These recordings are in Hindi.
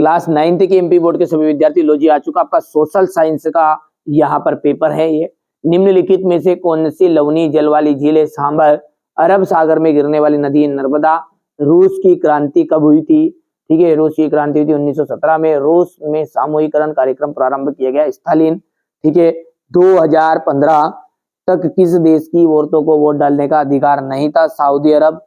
क्लास 9th के एमपी बोर्ड के सभी विद्यार्थी लो जी आ चुका आपका सोशल साइंस का यहाँ पर पेपर है। ये निम्नलिखित में से कौन सी लवणीय जल वाली झील है? सांबर। अरब सागर में गिरने वाली नदी है नर्मदा। रूस की क्रांति कब हुई थी? ठीक है, रूस की क्रांति हुई थी 1917 में। रूस में सामूहिकरण कार्यक्रम प्रारंभ किया गया स्टालिन। ठीक है, 2015 तक किस देश की औरतों को वोट डालने का अधिकार नहीं था? सऊदी अरब।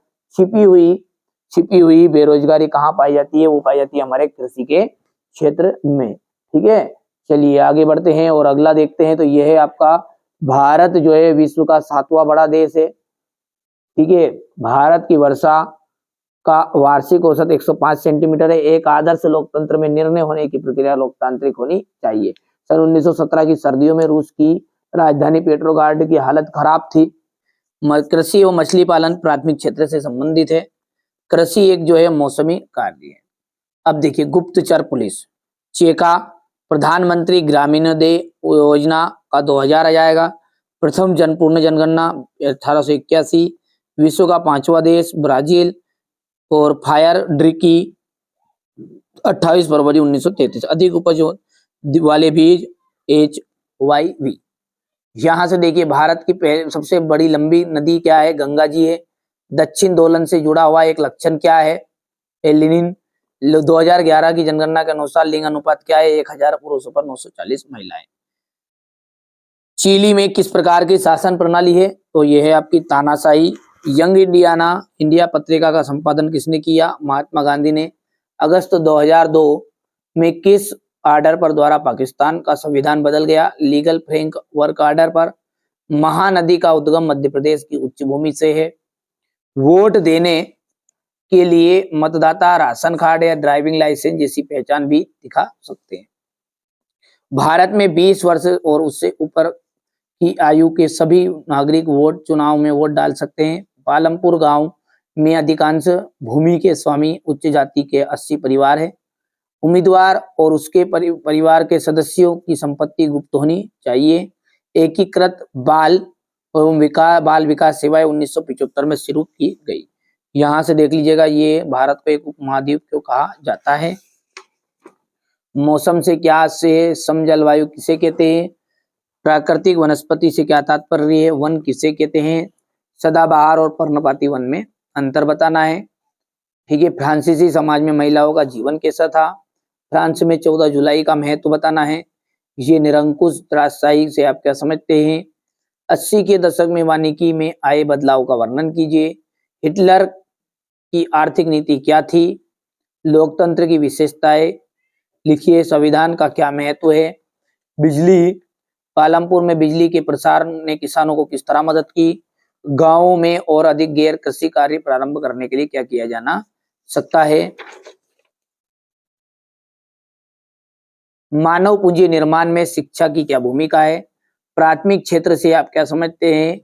छिपी हुई बेरोजगारी कहाँ पाई जाती है? वो पाई जाती है हमारे कृषि के क्षेत्र में। ठीक है, चलिए आगे बढ़ते हैं और अगला देखते हैं। तो यह है आपका भारत जो है विश्व का 7वां बड़ा देश है। ठीक है, भारत की वर्षा का वार्षिक औसत 105 सेंटीमीटर है। एक आदर्श लोकतंत्र में निर्णय होने की प्रक्रिया लोकतांत्रिक होनी चाहिए। सन 1917 की सर्दियों में रूस की राजधानी पेट्रोग्राड की हालत खराब थी। कृषि और मछली पालन प्राथमिक क्षेत्र से संबंधित है। कृषि एक जो है मौसमी कार्य है। अब देखिए गुप्तचर पुलिस। चेका प्रधानमंत्री ग्रामीणोदय योजना का 2000 आ जाएगा। प्रथम पूर्ण जनगणना 1881। विश्व का 5वां देश ब्राजील। और फायर ड्रिकी 28 फरवरी 1933। अधिक उपज वाले बीज HYV। यहां से देखिए भारत की सबसे बड़ी लंबी नदी क्या है? गंगा जी है। दक्षिण दोलन से जुड़ा हुआ एक लक्षण क्या है? एलिनिन। 2011 की जनगणना के अनुसार लिंग अनुपात क्या है? 1000 पुरुषों पर 940 महिलाएं। चिली में किस प्रकार की शासन प्रणाली है? तो यह है आपकी तानाशाही। यंग इंडिया पत्रिका का संपादन किसने किया? महात्मा गांधी ने। अगस्त 2002 में किस आर्डर पर द्वारा पाकिस्तान का संविधान बदल गया? लीगल फ्रेमवर्क आर्डर पर। महानदी का उद्गम मध्य प्रदेश की उच्च भूमि से है। वोट देने के लिए मतदाता राशन कार्ड या ड्राइविंग लाइसेंस जैसी पहचान भी दिखा सकते हैं। भारत में 20 वर्ष और उससे ऊपर की आयु के सभी नागरिक चुनाव में वोट डाल सकते हैं। पालमपुर गांव में अधिकांश भूमि के स्वामी उच्च जाति के 80 परिवार है। उम्मीदवार और उसके परिवार के सदस्यों की संपत्ति गुप्त होनी चाहिए। एकीकृत बाल विकास सेवाएं 1975 में शुरू की गई। यहाँ से देख लीजिएगा ये भारत को एक उपमहाद्वीप क्यों कहा जाता है। मौसम से क्या से सम जलवायु किसे कहते हैं? प्राकृतिक वनस्पति से क्या तात्पर्य है? वन किसे कहते हैं? सदाबहार और पर्णपाती वन में अंतर बताना है। ठीक है, फ्रांसीसी समाज में महिलाओं का जीवन कैसा था? फ्रांस में 14 जुलाई का महत्व बताना है। ये निरंकुश त्रासदायी से आप क्या समझते हैं? 80 के दशक में वानिकी में आए बदलाव का वर्णन कीजिए। हिटलर की आर्थिक नीति क्या थी? लोकतंत्र की विशेषताएं लिखिए। संविधान का क्या महत्व है? बिजली। पालमपुर में बिजली के प्रसार ने किसानों को किस तरह मदद की? गांवों में और अधिक गैर कृषि कार्य प्रारंभ करने के लिए क्या किया जाना सकता है? मानव पूंजी निर्माण में शिक्षा की क्या भूमिका है? प्राथमिक क्षेत्र से आप क्या समझते हैं?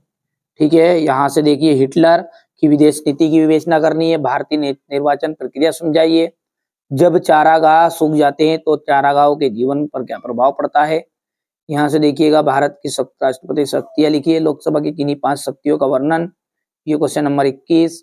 ठीक है, यहां से देखिए हिटलर की विदेश नीति की विवेचना करनी है। भारतीय निर्वाचन प्रक्रिया समझाइए। जब चारागाह सूख जाते हैं तो चारागाहों के जीवन पर क्या प्रभाव पड़ता है? यहाँ से देखिएगा भारत की राष्ट्रपति शक्तियां लिखिए। लोकसभा की किन्हीं 5 शक्तियों का वर्णन। ये क्वेश्चन नंबर 21।